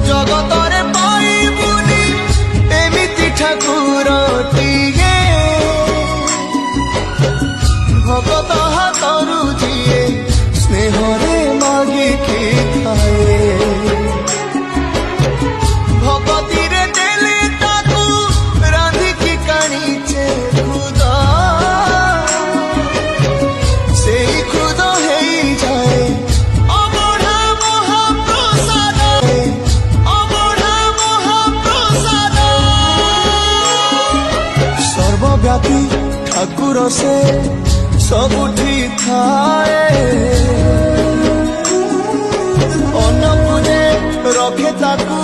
जगतरे पाइबुनी एमिति ठाकुरटिए भगत हाथरू जिए स्नेहरे मागिकी खाए भगती रे देले ताकू रांधिकी काणीचे खुद से खुद है जाए अबढ़ा महाप्रसाद अबढ़ा महाप्रसाद सर्वव्यापी ठाकुर से सबुठी थाए अन्न पूजे रखे ताकू